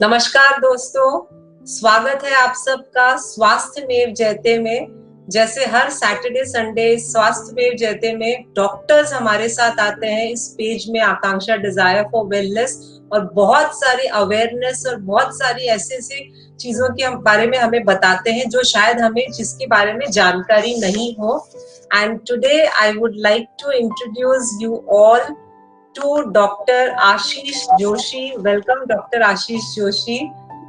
नमस्कार दोस्तों, स्वागत है आप सबका स्वास्थ्य मेव जयते में। जैसे हर सैटरडे संडे स्वास्थ्य मेव जयते में डॉक्टर्स हमारे साथ आते हैं इस पेज में, आकांक्षा डिजायर फॉर वेलनेस, और बहुत सारी अवेयरनेस और बहुत सारी ऐसी ऐसी चीजों के बारे में हमें बताते हैं जो शायद हमें जिसके बारे में जानकारी नहीं हो। And today I would like to introduce you all to Dr. Ashish Joshi. Welcome, Dr. Ashish Joshi.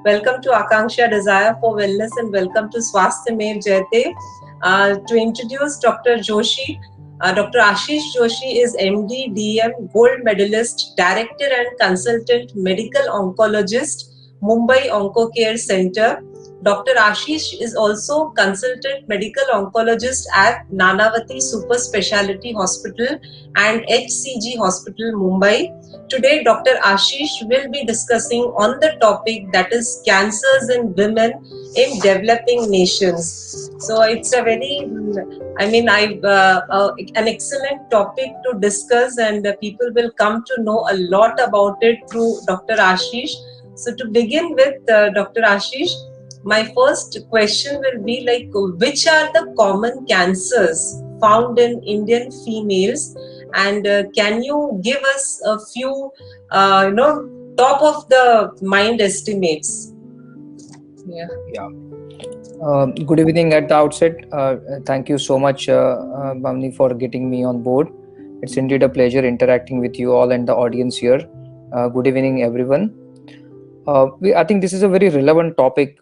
Welcome to Akanksha Desire for Wellness and welcome to Swasthya Mein Jayate. To introduce Dr. Joshi, Dr. Ashish Joshi is MD, DM, Gold Medalist, Director and Consultant Medical Oncologist, Mumbai OncoCare Center. Dr. Ashish is also Consultant Medical Oncologist at Nanavati Super Speciality Hospital and HCG Hospital, Mumbai. Today, Dr. Ashish will be discussing on the topic that is cancers in women in developing nations. So it's a very, an excellent topic to discuss, and people will come to know a lot about it through Dr. Ashish. So to begin with, Dr. Ashish, my first question will be like, which are the common cancers found in Indian females, and can you give us a few, top of the mind estimates? Yeah. Good evening at the outset. Thank you so much, Bhavni, for getting me on board. It's indeed a pleasure interacting with you all and the audience here. Good evening, everyone. I think this is a very relevant topic,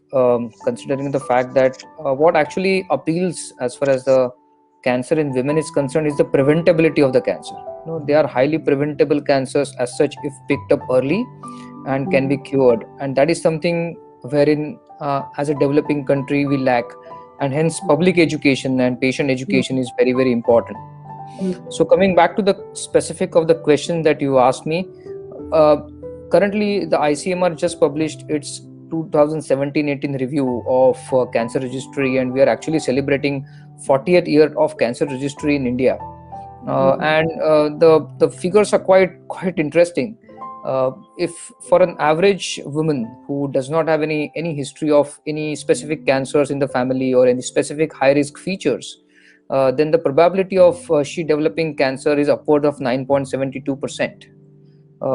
considering the fact that what actually appeals as far as the cancer in women is concerned is the preventability of the cancer. They are highly preventable cancers as such if picked up early and can be cured. And that is something wherein as a developing country we lack, and hence public education and patient education is very, very important. So coming back to the specific of the question that you asked me, currently the ICMR just published its 2017-18 review of cancer registry, and we are actually celebrating 40th year of cancer registry in India. And the figures are quite interesting. If for an average woman who does not have any history of any specific cancers in the family or any specific high risk features, then the probability of she developing cancer is upward of 9.72%,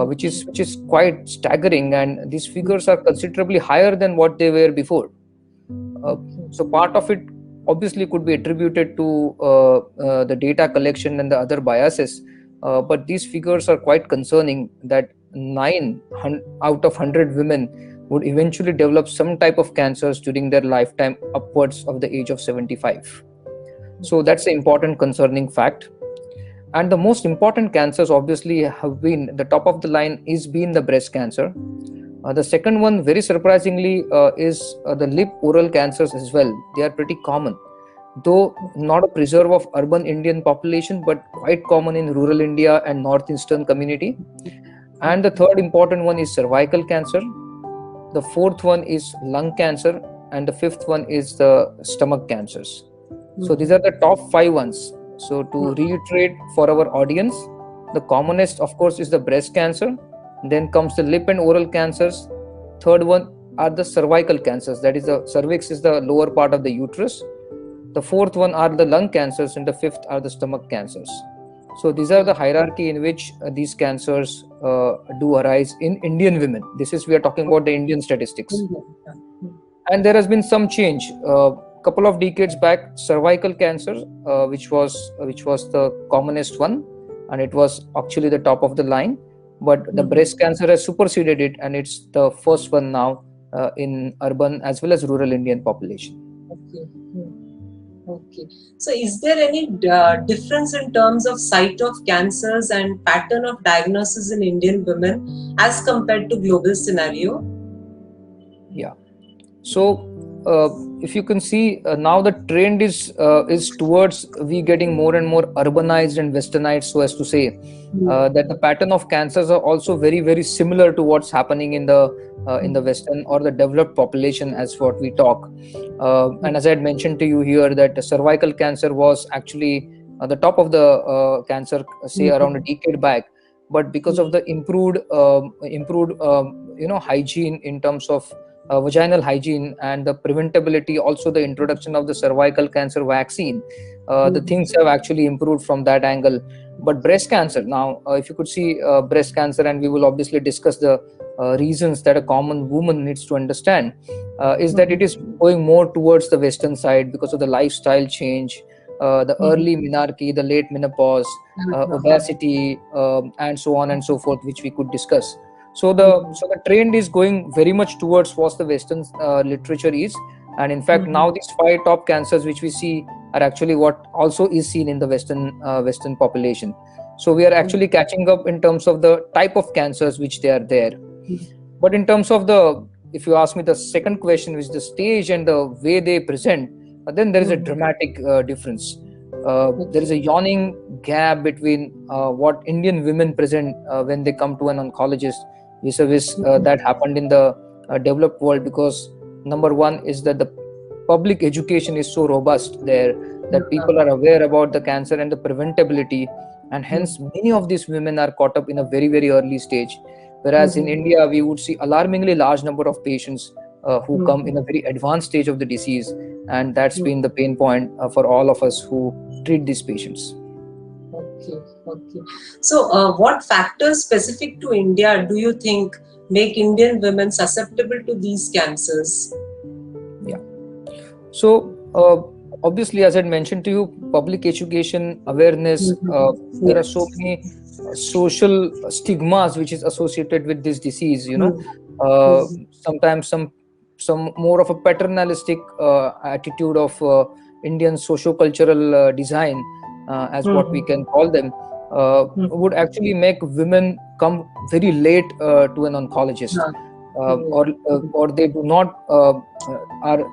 which is quite staggering, and these figures are considerably higher than what they were before. So part of it obviously could be attributed to the data collection and the other biases, but these figures are quite concerning, that 9 out of 100 women would eventually develop some type of cancers during their lifetime upwards of the age of 75. So that's an important concerning fact. And the most important cancers obviously have been, the top of the line is been the breast cancer. The second one, very surprisingly, is the lip oral cancers as well. They are pretty common, though not a preserve of urban Indian population, but quite common in rural India and northeastern community. And the third important one is cervical cancer. The fourth one is lung cancer, and the fifth one is the stomach cancers. So these are the top 5 ones. So to reiterate for our audience, the commonest of course is the breast cancer, then comes the lip and oral cancers, third one are the cervical cancers, that is the cervix is the lower part of the uterus, the fourth one are the lung cancers, and the fifth are the stomach cancers. So these are the hierarchy in which these cancers do arise in Indian women. This is, we are talking about the Indian statistics. And there has been some change. Couple of decades back, cervical cancer, which was the commonest one, and it was actually the top of the line, but the breast cancer has superseded it, and it's the first one now in urban as well as rural Indian population. Okay. So is there any difference in terms of site of cancers and pattern of diagnosis in Indian women as compared to global scenario? Yeah. So if you can see, now the trend is towards we getting more and more urbanized and westernized, so as to say that the pattern of cancers are also very, very similar to what's happening in the western or the developed population as what we talk. And as I had mentioned to you here, that cervical cancer was actually the top of the cancer, say around a decade back. But because of the improved hygiene in terms of vaginal hygiene and the preventability, also the introduction of the cervical cancer vaccine, the things have actually improved from that angle. But breast cancer now, if you could see breast cancer, and we will obviously discuss the reasons that a common woman needs to understand, is that it is going more towards the western side because of the lifestyle change, the early menarche, the late menopause, obesity, and so on and so forth, which we could discuss. So the trend is going very much towards what the Western literature is, and in fact now these 5 top cancers which we see are actually what also is seen in the Western population. So we are actually catching up in terms of the type of cancers which they are there. But in terms of if you ask me the second question, which is the stage and the way they present, then there is a dramatic difference. There is a yawning gap between what Indian women present when they come to an oncologist vis-a-vis that happened in the developed world, because number one is that the public education is so robust there that people are aware about the cancer and the preventability, and hence many of these women are caught up in a very, very early stage. Whereas in India, we would see alarmingly large number of patients who come in a very advanced stage of the disease, and that's been the pain point for all of us who treat these patients. Okay. So, what factors specific to India do you think make Indian women susceptible to these cancers? Yeah. So, obviously, as I mentioned to you, public education, awareness, there are so many social stigmas which is associated with this disease. Sometimes some more of a paternalistic attitude of Indian socio-cultural design, as what we can call them, would actually make women come very late to an oncologist, or they do not are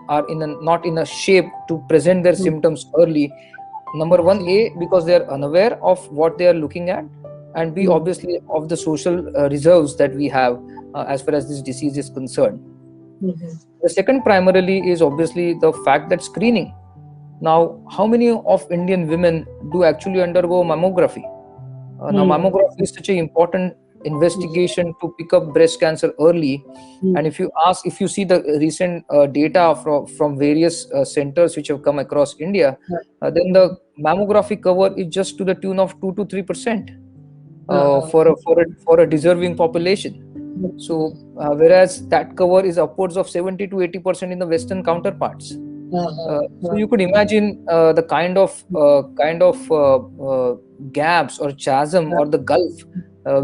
not in a shape to present their symptoms early. Number one, because they are unaware of what they are looking at, and B, obviously of the social reserves that we have as far as this disease is concerned. The second primarily is obviously the fact that screening. Now, how many of Indian women do actually undergo mammography? Now, mammography is such an important investigation to pick up breast cancer early. And if you see the recent data from various centers which have come across India, then the mammography cover is just to the tune of 2 to 3% for a deserving population. So, whereas that cover is upwards of 70 to 80% in the Western counterparts. So you could imagine the kind of gaps or chasm or the gulf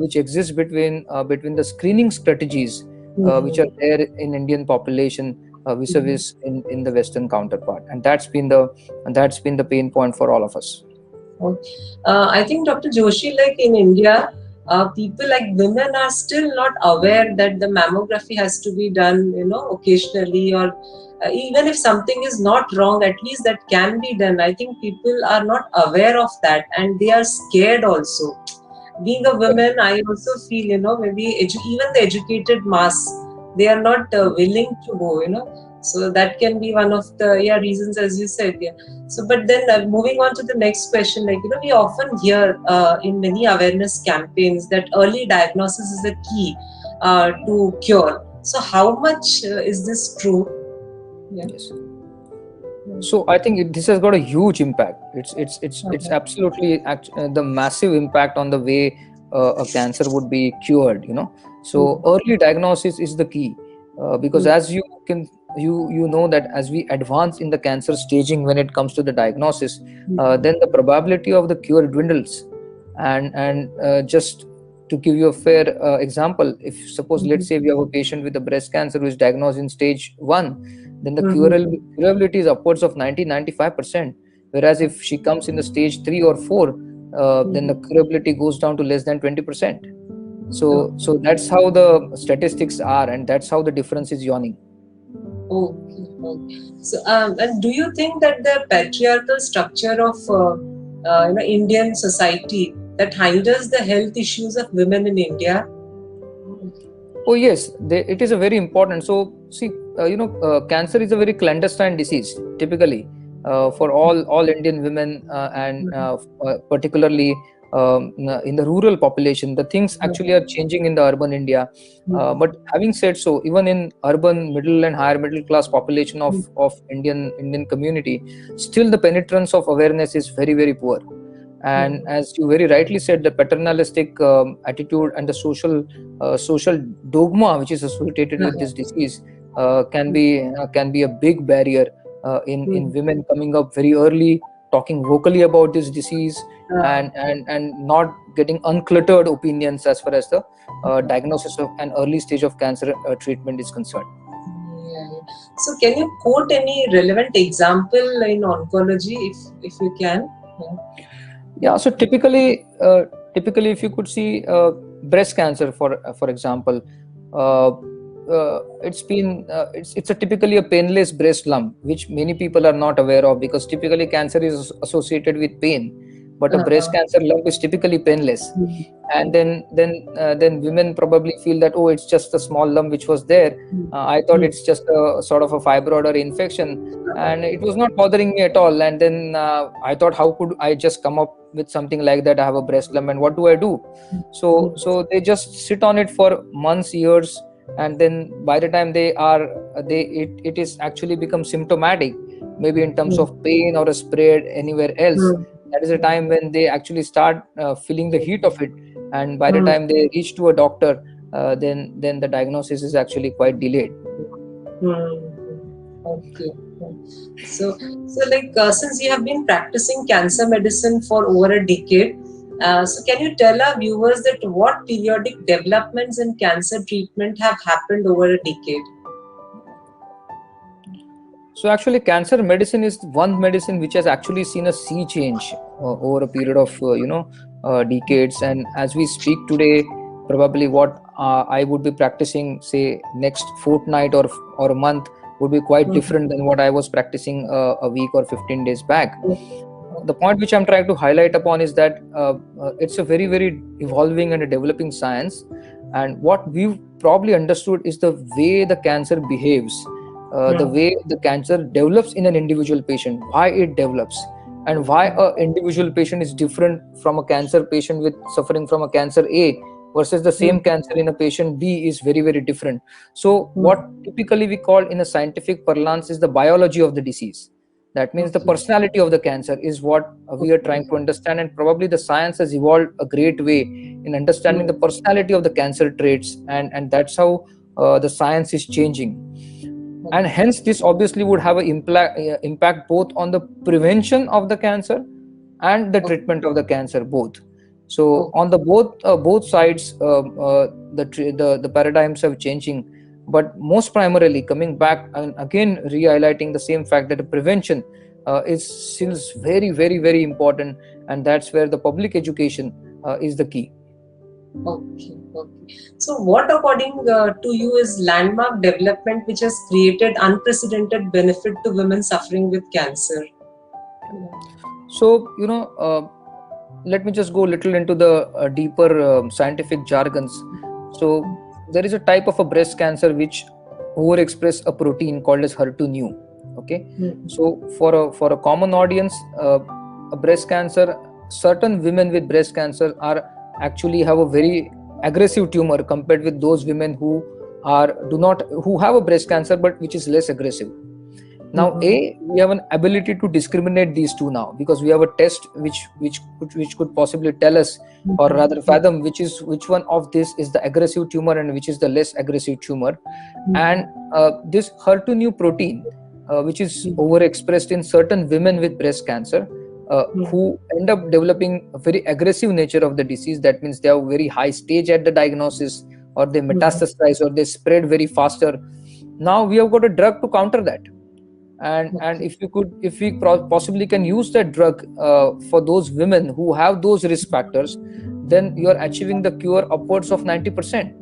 which exists between the screening strategies which are there in Indian population vis-a-vis in the Western counterpart, and that's been the pain point for all of us. I think, Dr. Joshi, like in India, people like women are still not aware that the mammography has to be done, occasionally, or even if something is not wrong, at least that can be done. I think people are not aware of that, and they are scared also. Being a woman, I also feel, maybe even the educated mass, they are not willing to go, so that can be one of the reasons, as you said. So, but then moving on to the next question, like, we often hear in many awareness campaigns that early diagnosis is a key to cure. So how much is this true? Yes. So I think this has got a huge impact. It's absolutely the massive impact on the way a cancer would be cured. So early diagnosis is the key, because as you know that as we advance in the cancer staging when it comes to the diagnosis, then the probability of the cure dwindles. And just to give you a fair example, if suppose let's say we have a patient with a breast cancer who is diagnosed in stage 1, then the curability is upwards of 90-95%. Whereas if she comes in the stage 3 or 4, then the curability goes down to less than 20%. So that's how the statistics are, and that's how the difference is yawning. Okay. So, and do you think that the patriarchal structure of Indian society that hinders the health issues of women in India? Oh yes, it is a very important. So see, cancer is a very clandestine disease typically for all Indian women, and particularly in the rural population. The things actually are changing in the urban India. But having said so, even in urban middle and higher middle class population of Indian community, still the penetrance of awareness is very, very poor. And as you very rightly said, the paternalistic attitude and the social dogma which is associated with this disease can be a big barrier in women coming up very early, talking vocally about this disease, and not getting uncluttered opinions as far as the diagnosis of an early stage of cancer treatment is concerned. So can you quote any relevant example in oncology if you can? Yeah, so typically if you could see breast cancer for example, it's a typically a painless breast lump, which many people are not aware of, because typically cancer is associated with pain, but a breast cancer lump is typically painless. And then women probably feel that, oh, it's just a small lump which was there. I thought it's just a sort of a fibroid or infection, and it was not bothering me at all. And then I thought, how could I just come up with something like that? I have a breast lump, and what do I do? So they just sit on it for months, years, and then by the time it is actually become symptomatic, maybe in terms of pain or a spread anywhere else. That is a time when they actually start feeling the heat of it, and by the time they reach to a doctor, then the diagnosis is actually quite delayed. Okay. So like since you have been practicing cancer medicine for over a decade, so can you tell our viewers that what periodic developments in cancer treatment have happened over a decade? So actually, cancer medicine is one medicine which has actually seen a sea change over a period of decades. And as we speak today, probably what I would be practicing, say, next fortnight or a month would be quite different than what I was practicing a week or 15 days back. The point which I'm trying to highlight upon is that it's a very, very evolving and a developing science. And what we've probably understood is the way the cancer behaves, the way the cancer develops in an individual patient, why it develops, and why an individual patient is different from a cancer patient with suffering from a cancer A versus the same cancer in a patient B is very, very different. So what typically we call in a scientific parlance is the biology of the disease. That means the personality of the cancer is what we are trying to understand, and probably the science has evolved a great way in understanding the personality of the cancer traits, and that's how the science is changing. And hence this obviously would have an impact both on the prevention of the cancer and the treatment of the cancer both. So on the both sides, the paradigms are changing. But most primarily coming back and again re-highlighting the same fact that the prevention is still very, very, very important, and that's where the public education is the key. Okay. So what according to you is landmark development which has created unprecedented benefit to women suffering with cancer? So, let me just go a little into the deeper scientific jargons. So there is a type of a breast cancer which overexpress a protein called as HER2/neu. Okay. So for a common audience, a breast cancer, certain women with breast cancer actually have a very aggressive tumor compared with those women who have a breast cancer but which is less aggressive. Now, we have an ability to discriminate these two now, because we have a test which could possibly tell us, or rather fathom, which one of this is the aggressive tumor and which is the less aggressive tumor. And this HER2/neu protein, which is overexpressed in certain women with breast cancer, who end up developing a very aggressive nature of the disease. That means they have a very high stage at the diagnosis, or they metastasize, or they spread very faster. Now we have got a drug to counter that. And if we possibly can use that drug for those women who have those risk factors, then you are achieving the cure upwards of 90%.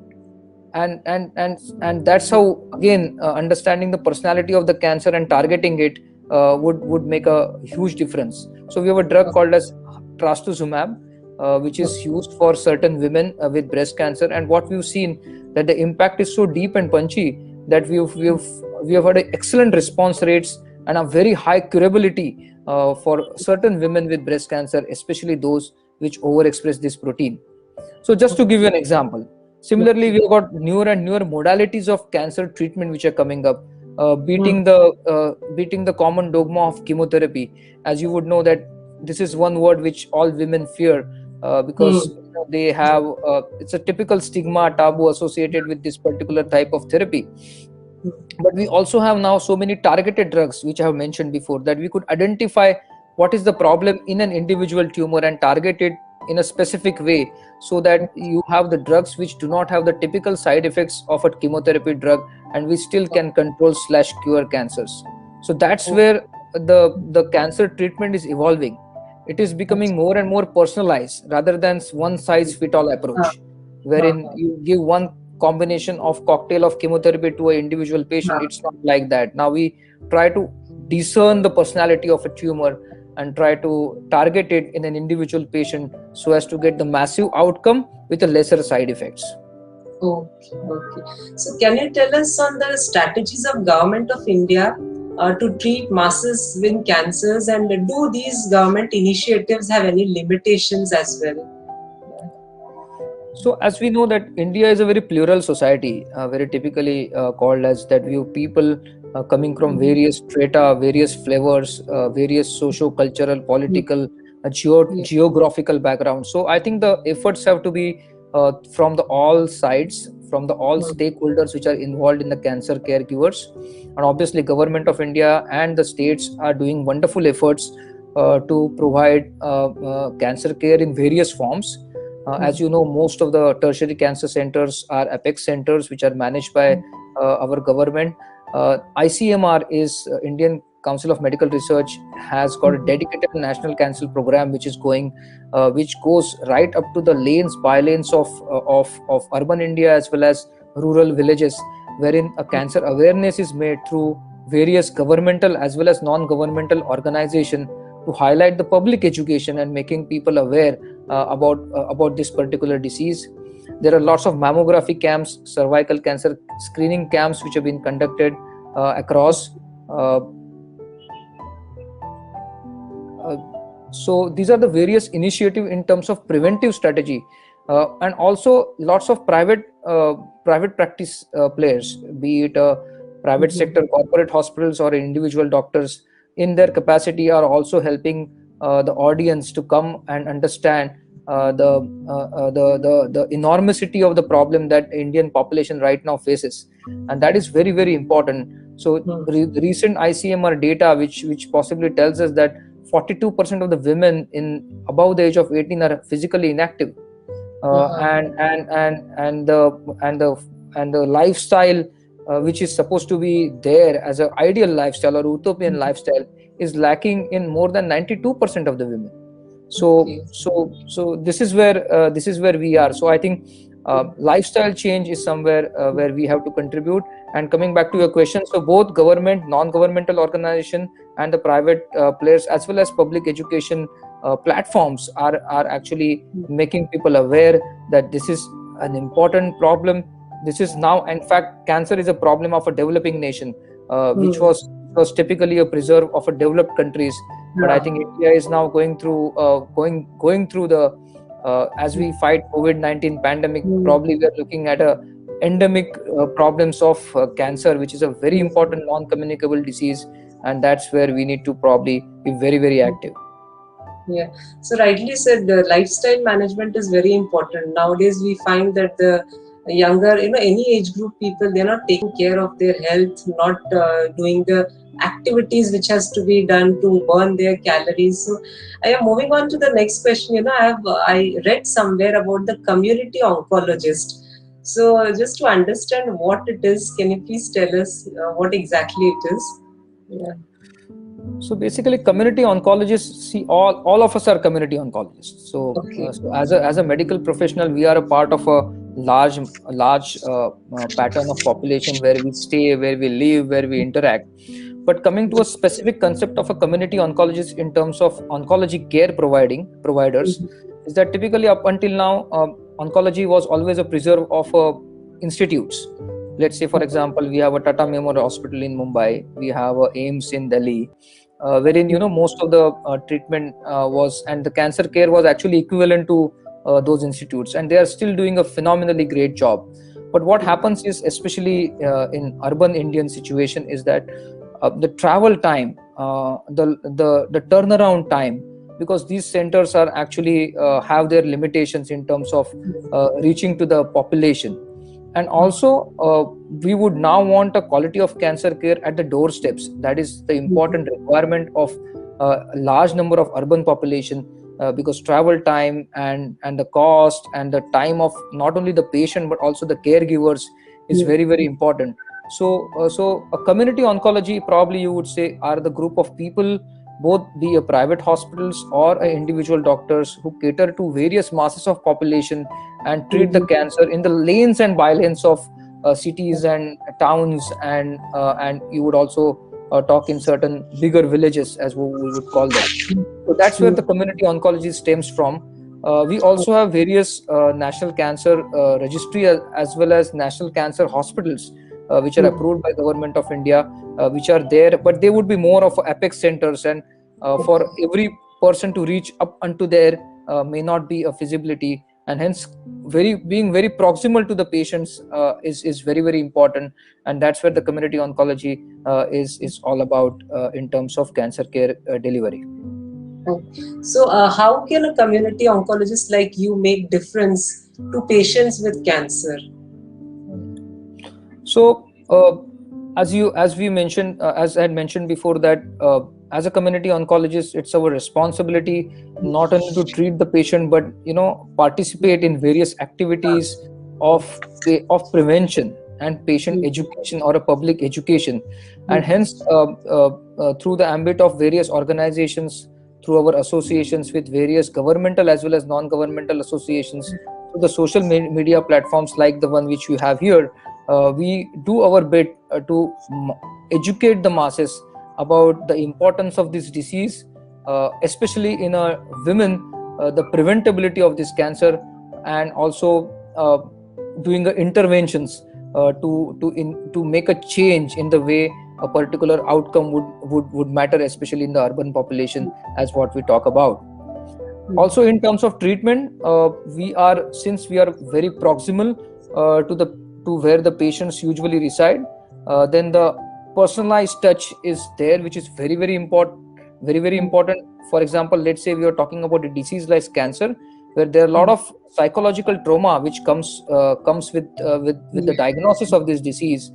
And that's how, again, understanding the personality of the cancer and targeting it would make a huge difference. So we have a drug called as trastuzumab, which is used for certain women with breast cancer, and what we've seen that the impact is so deep and punchy that we have had excellent response rates and a very high curability for certain women with breast cancer, especially those which overexpress this protein. So just to give you an example, similarly, we have got newer and newer modalities of cancer treatment which are coming up, beating the common dogma of chemotherapy. As you would know that this is one word which all women fear, because they have it's a typical stigma, taboo associated with this particular type of therapy. But we also have now so many targeted drugs, which I have mentioned before, that we could identify what is the problem in an individual tumor and target it in a specific way, so that you have the drugs which do not have the typical side effects of a chemotherapy drug, and we still can control / cure cancers. So that's where the cancer treatment is evolving. It is becoming more and more personalized rather than one size fit all approach, wherein you give one combination of cocktail of chemotherapy to an individual patient. It's not like that. Now we try to discern the personality of a tumor and try to target it in an individual patient so as to get the massive outcome with a lesser side effects. Okay. So can you tell us on the strategies of Government of India to treat masses with cancers, and do these government initiatives have any limitations as well? So as we know that India is a very plural society, very typically called as that, view people coming from various strata, various flavors, various socio-cultural, political, geographical backgrounds. So I think the efforts have to be from the all sides, from the all stakeholders which are involved in the cancer caregivers. And obviously Government of India and the states are doing wonderful efforts to provide cancer care in various forms. As you know, most of the tertiary cancer centers are apex centers which are managed by our government. ICMR is Indian Council of Medical Research, has got a dedicated national cancer program which is going, which goes right up to the lanes, bylanes of urban India as well as rural villages, wherein a cancer awareness is made through various governmental as well as non-governmental organization to highlight the public education and making people aware about this particular disease. There are lots of mammography camps, cervical cancer screening camps which have been conducted across. So these are the various initiatives in terms of preventive strategy, and also lots of private practice players, be it private sector, corporate hospitals, or individual doctors, in their capacity are also helping the audience to come and understand the enormity of the problem that Indian population right now faces, and that is very, very important. So recent ICMR data which possibly tells us that 42% of the women in above the age of 18 are physically inactive, and the lifestyle which is supposed to be there as an ideal lifestyle or utopian lifestyle is lacking in more than 92% of the women. So this is where we are. So I think lifestyle change is somewhere where we have to contribute. And coming back to your question, so both government, non-governmental organization, and the private players as well as public education platforms are actually making people aware that this is an important problem. This is now, in fact, cancer is a problem of a developing nation, which was typically a preserve of a developed countries. But I think India is now going through the as we fight COVID-19 pandemic, probably we are looking at a endemic problems of cancer, which is a very important non-communicable disease, and that's where we need to probably be very, very active. Yeah, so rightly said, the lifestyle management is very important. Nowadays we find that the younger, any age group people, they're not taking care of their health, not doing the activities which has to be done to burn their calories. So I am moving on to the next question. I read somewhere about the community oncologist. So just to understand what it is, can you please tell us what exactly it is? Yeah. So basically, community oncologists, see, all of us are community oncologists. So, so as a medical professional, we are a part of a large pattern of population where we stay, where we live, where we interact. But coming to a specific concept of a community oncologist in terms of oncology care providers, is that typically up until now, oncology was always a preserve of institutes. Let's say, for example, we have a Tata Memorial Hospital in Mumbai, we have a AIIMS in Delhi, wherein most of the treatment was, and the cancer care was actually equivalent to those institutes, and they are still doing a phenomenally great job. But what happens is, especially in urban Indian situation, is that the travel time, the turnaround time, because these centers are actually have their limitations in terms of reaching to the population. And also we would now want a quality of cancer care at the doorsteps. That is the important requirement of a large number of urban population, because travel time and the cost and the time of not only the patient but also the caregivers is very, very important. So a community oncology, probably you would say, are the group of people, both be a private hospitals or a individual doctors, who cater to various masses of population and treat the cancer in the lanes and bylanes of cities and towns, and you would also talk in certain bigger villages, as we would call them. So that's where the community oncology stems from. We also have various national cancer registry, as well as national cancer hospitals, which are approved by Government of India, which are there, but they would be more of apex centers, and for every person to reach up unto there may not be a feasibility, and hence being very proximal to the patients is very, very important. And that's where the community oncology is all about in terms of cancer care delivery. So how can a community oncologist like you make difference to patients with cancer? So as we mentioned, as I had mentioned before, that as a community oncologist, it's our responsibility not only to treat the patient, but participate in various activities of prevention and patient education, or a public education. And hence through the ambit of various organizations, through our associations with various governmental as well as non-governmental associations, through the social media platforms like the one which you have here, we do our bit to educate the masses about the importance of this disease, especially in women, the preventability of this cancer, and also doing interventions to make a change in the way a particular outcome would matter, especially in the urban population, as what we talk about. Also, in terms of treatment, since we are very proximal to where the patients usually reside, then the personalized touch is there, which is very, very important. Very, very important. For example, let's say we are talking about a disease like cancer, where there are a lot of psychological trauma which comes with the diagnosis of this disease.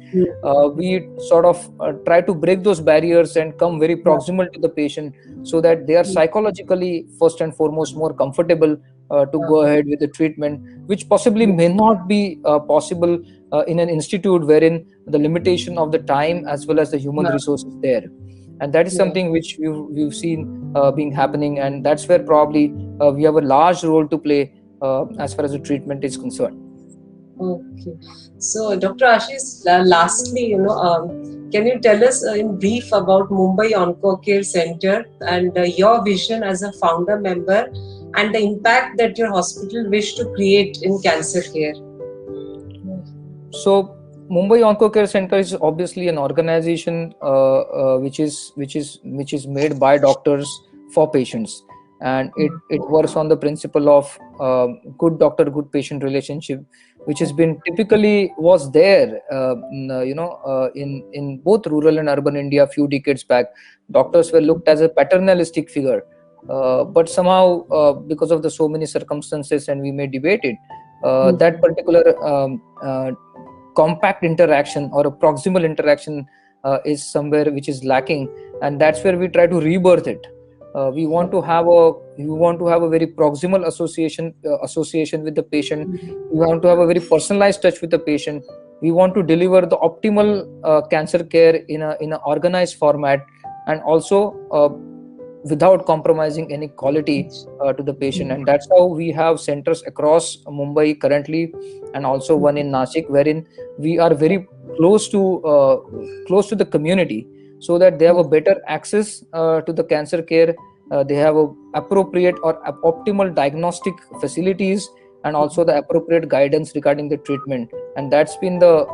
We sort of try to break those barriers and come very proximal to the patient, so that they are psychologically first and foremost more comfortable to go ahead with the treatment, which possibly may not be possible in an institute wherein the limitation of the time as well as the human resources there. And that is something which we've seen being happening, and that's where probably we have a large role to play as far as the treatment is concerned. Okay, so Dr. Ashish, lastly, can you tell us in brief about Mumbai Oncocare Center and your vision as a founder member, and the impact that your hospital wish to create in cancer care? So Mumbai Oncocare Center is obviously an organization which is made by doctors for patients, and it works on the principle of good doctor, good patient relationship, which has been typically was there in both rural and urban India. A few decades back, doctors were looked as a paternalistic figure, but somehow because of the so many circumstances, and we may debate it, that particular compact interaction or a proximal interaction is somewhere which is lacking, and that's where we try to rebirth it. We want to have a very proximal association with the patient. We want to have a very personalized touch with the patient. We want to deliver the optimal cancer care in an organized format, and also without compromising any quality to the patient. And that's how we have centers across Mumbai currently, and also one in Nashik, wherein we are very close to the community, so that they have a better access to the cancer care. They have appropriate or optimal diagnostic facilities, and also the appropriate guidance regarding the treatment. And that's been the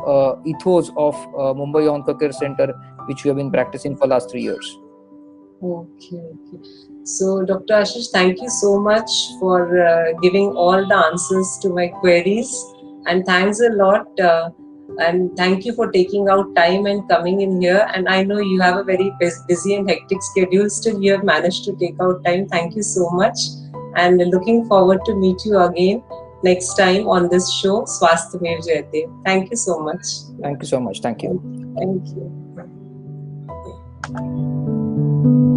ethos of Mumbai Oncocare Center, which we have been practicing for last 3 years. Okay, okay. So, Dr. Ashish, thank you so much for giving all the answers to my queries, and thanks a lot. And thank you for taking out time and coming in here. And I know you have a very busy and hectic schedule. Still, you have managed to take out time. Thank you so much. And looking forward to meet you again next time on this show, Swasthya Mein Jayate. Thank you so much. Thank you so much. Thank you. Thank you.